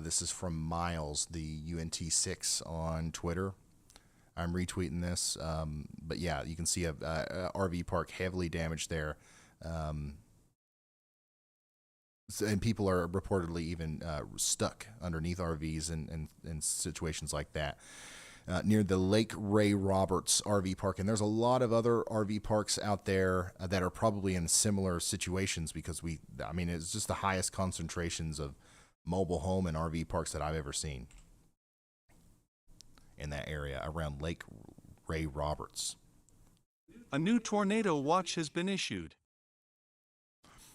This is from Miles, the UNT6 on Twitter. I'm retweeting this, but yeah, you can see a RV park heavily damaged there, um, and people are reportedly even stuck underneath RVs and situations like that. Near the Lake Ray Roberts RV park. And there's a lot of other RV parks out there that are probably in similar situations because I mean, it's just the highest concentrations of mobile home and RV parks that I've ever seen in that area around Lake Ray Roberts. A new tornado watch has been issued.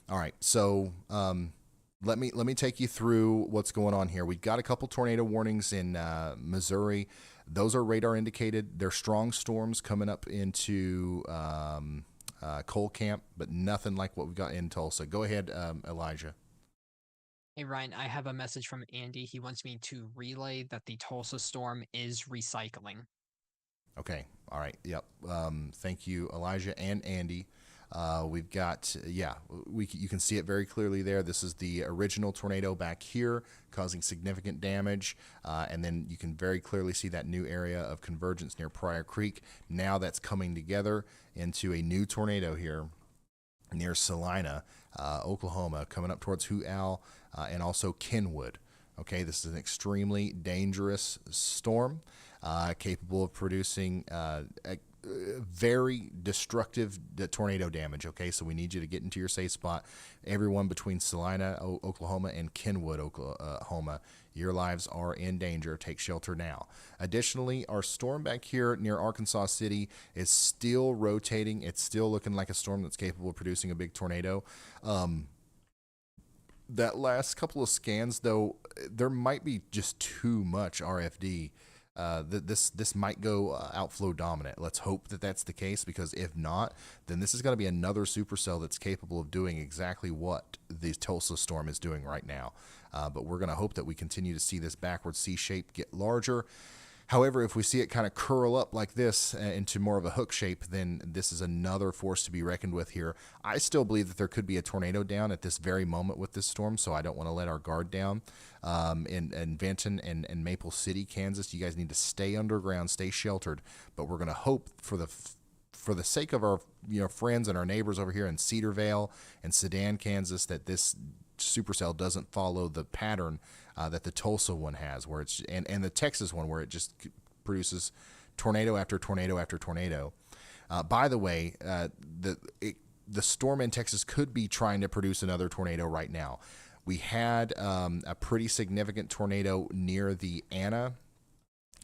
All right, so let me take you through what's going on here. We've got a couple tornado warnings in Missouri. Those are radar indicated. They're strong storms coming up into Coal Camp, but nothing like what we've got in Tulsa. Go ahead, Elijah. Hey Ryan, I have a message from Andy. He wants me to relay that the Tulsa storm is recycling. Okay. All right. Yep. Thank you, Elijah and Andy. We've got, yeah, you can see it very clearly there. This is the original tornado back here causing significant damage. And then you can very clearly see that new area of convergence near Pryor Creek. Now that's coming together into a new tornado here near Salina, Oklahoma, coming up towards Hoot Owl and also Kenwood. Okay, this is an extremely dangerous storm, capable of producing very destructive tornado damage. Okay, so we need you to get into your safe spot. Everyone between Salina, Oklahoma, and Kenwood, Oklahoma, your lives are in danger. Take shelter now. Additionally, our storm back here near Arkansas City is still rotating. It's still looking like a storm that's capable of producing a big tornado. That last couple of scans, though, there might be just too much RFD. This might go outflow dominant. Let's hope that that's the case, because if not, then this is going to be another supercell that's capable of doing exactly what the Tulsa storm is doing right now. But we're going to hope that we continue to see this backward C shape get larger. However, if we see it kind of curl up like this into more of a hook shape, then this is another force to be reckoned with here. I still believe that there could be a tornado down at this very moment with this storm, so I don't want to let our guard down. In Benton and Maple City, Kansas, you guys need to stay underground, stay sheltered. But we're going to hope for the sake of our friends and our neighbors over here in Cedarvale and Sedan, Kansas, that this supercell doesn't follow the pattern that the Tulsa one has, where it's and the Texas one, where it just produces tornado after tornado after tornado. By the way, the storm in Texas could be trying to produce another tornado right now. We had a pretty significant tornado near the Anna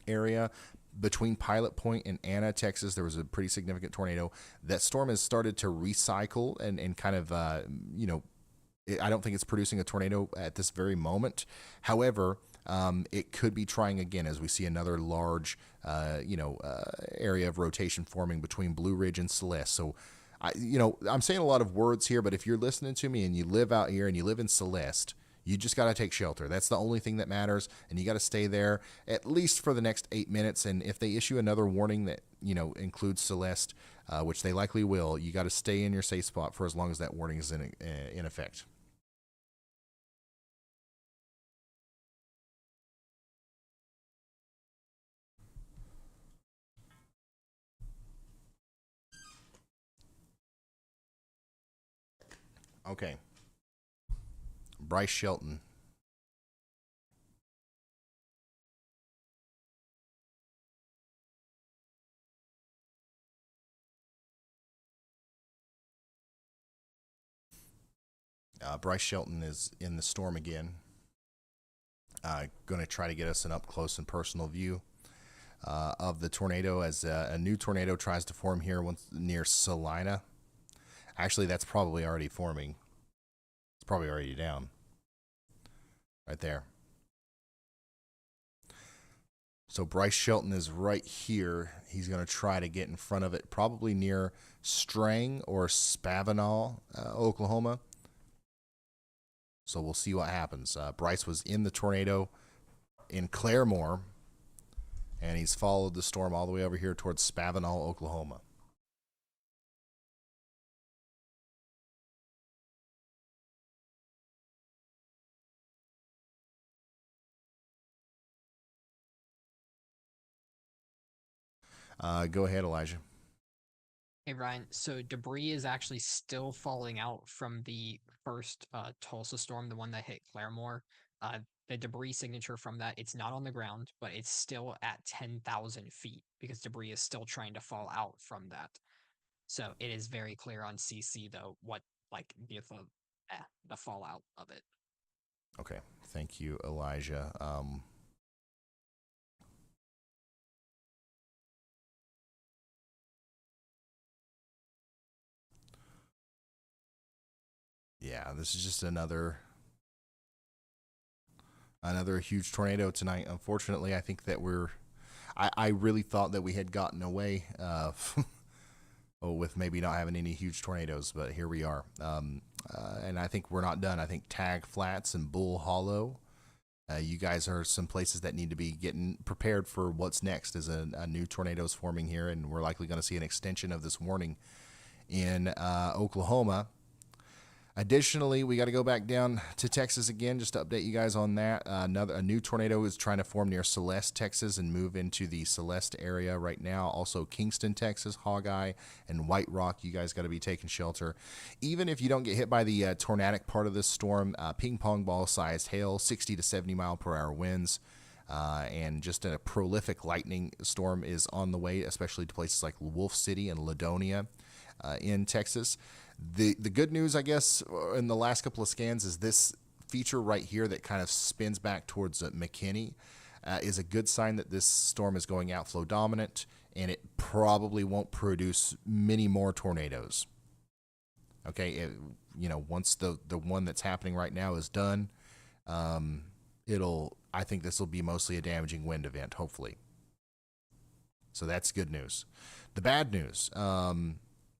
area. Between Pilot Point and Anna, Texas, there was a pretty significant tornado. That storm has started to recycle and kind of, I don't think it's producing a tornado at this very moment. However, it could be trying again as we see another large, area of rotation forming between Blue Ridge and Celeste. So, I'm saying a lot of words here, but if you're listening to me and you live out here and you live in Celeste, you just got to take shelter. That's the only thing that matters, and you got to stay there at least for the next 8 minutes. And if they issue another warning that includes Celeste, which they likely will, you got to stay in your safe spot for as long as that warning is in effect. Okay, Bryce Shelton. Bryce Shelton is in the storm again. Going to try to get us an up close and personal view of the tornado as a new tornado tries to form here once near Salina. Actually, that's probably already forming. It's probably already down right there. So Bryce Shelton is right here. He's going to try to get in front of it, probably near Strang or Spavinal, Oklahoma. So we'll see what happens. Bryce was in the tornado in Claremore, and he's followed the storm all the way over here towards Spavinal, Oklahoma. Go ahead, Elijah. Hey Ryan, so debris is actually still falling out from the first Tulsa storm, the one that hit Claremore. Uh, the debris signature from that, it's not on the ground, but it's still at 10,000 feet because debris is still trying to fall out from that. So it is very clear on CC though what like the fallout of it. Okay, thank you, Elijah. Yeah, this is just another huge tornado tonight. Unfortunately, I think that I really thought that we had gotten away with maybe not having any huge tornadoes, but here we are. And I think we're not done. I think Tag Flats and Bull Hollow, you guys are some places that need to be getting prepared for what's next as a new tornado is forming here, and we're likely going to see an extension of this warning in Oklahoma. Additionally, we got to go back down to Texas again just to update you guys on that. A new tornado is trying to form near Celeste, Texas, and move into the Celeste area right now. Also, Kingston, Texas, Hawkeye, and White Rock. You guys got to be taking shelter. Even if you don't get hit by the tornadic part of this storm, ping pong ball sized hail, 60 to 70 mile per hour winds. And just a prolific lightning storm is on the way, especially to places like Wolf City and Ladonia in Texas. The good news, I guess, in the last couple of scans is this feature right here that kind of spins back towards McKinney is a good sign that this storm is going outflow dominant, and it probably won't produce many more tornadoes. Okay, once the one that's happening right now is done, I think this will be mostly a damaging wind event, hopefully. So that's good news. The bad news,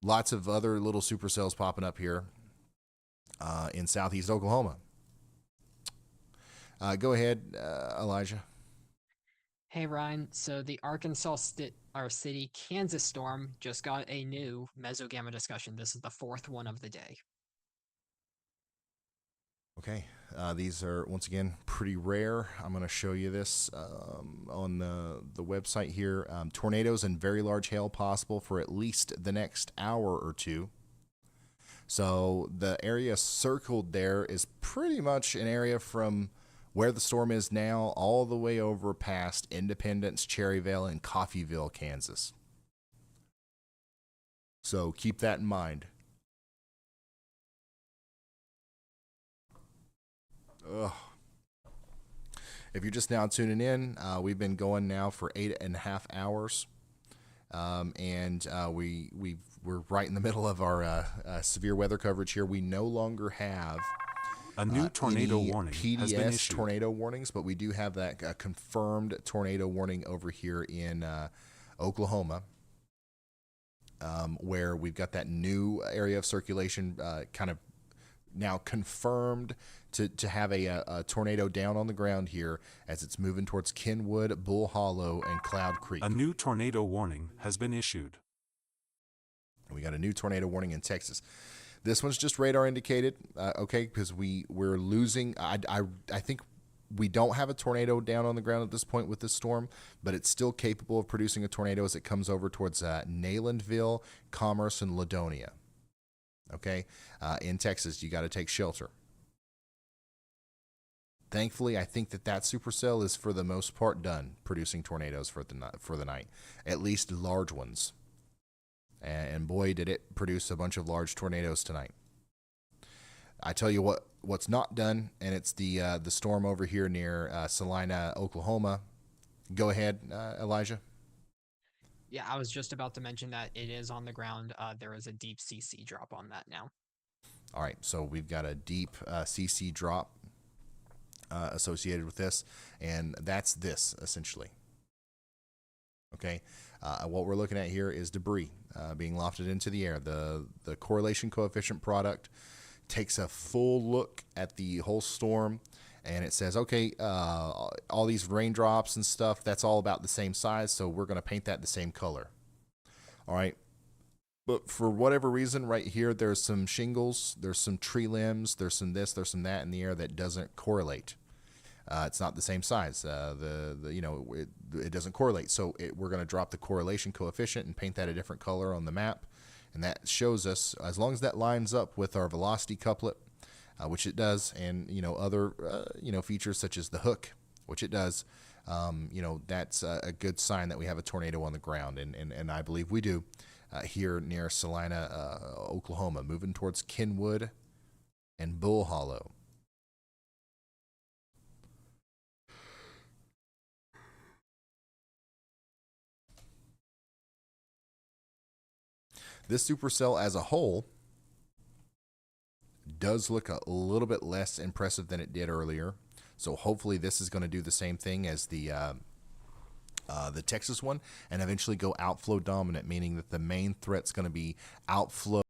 lots of other little supercells popping up here in southeast Oklahoma. Go ahead, Elijah. Hey Ryan, so the Arkansas City, Kansas storm just got a new mesogamma discussion. This is the fourth one of the day. Okay, these are once again pretty rare. I'm going to show you this on the website here. Tornadoes and very large hail possible for at least the next hour or two. So the area circled there is pretty much an area from where the storm is now all the way over past Independence, Cherryvale, and Coffeyville, Kansas. So keep that in mind. Ugh. If you're just now tuning in, we've been going now for 8.5 hours, and we're right in the middle of our severe weather coverage here. We no longer have A new tornado any warning PDS has been issued. tornado warnings, but we do have that confirmed tornado warning over here in Oklahoma, where we've got that new area of circulation kind of now confirmed to have a tornado down on the ground here as it's moving towards Kenwood, Bull Hollow, and Cloud Creek. A new tornado warning has been issued. We got a new tornado warning in Texas. This one's just radar indicated, okay, because we're losing. I think we don't have a tornado down on the ground at this point with this storm, but it's still capable of producing a tornado as it comes over towards Naylandville, Commerce, and Ladonia. Okay, in Texas, you got to take shelter. Thankfully, I think that supercell is for the most part done producing tornadoes for the night, at least large ones. And boy, did it produce a bunch of large tornadoes tonight. I tell you what's not done, and it's the storm over here near Salina, Oklahoma. Go ahead, Elijah. Yeah, I was just about to mention that it is on the ground. There is a deep CC drop on that now. All right, so we've got a deep CC drop associated with this, and that's this essentially. Okay, what we're looking at here is debris being lofted into the air. The correlation coefficient product takes a full look at the whole storm, and it says, okay, all these raindrops and stuff, that's all about the same size, so we're going to paint that the same color. All right. But for whatever reason, right here, there's some shingles, there's some tree limbs, there's some this, there's some that in the air that doesn't correlate. It's not the same size. It doesn't correlate. So we're going to drop the correlation coefficient and paint that a different color on the map. And that shows us, as long as that lines up with our velocity couplet, which it does, and other features such as the hook, which it does, that's a good sign that we have a tornado on the ground, and I believe we do here near Salina, Oklahoma, moving towards Kenwood and Bull Hollow. This supercell as a whole does look a little bit less impressive than it did earlier. So hopefully this is going to do the same thing as the Texas one, and eventually go outflow dominant, meaning that the main threat's going to be outflow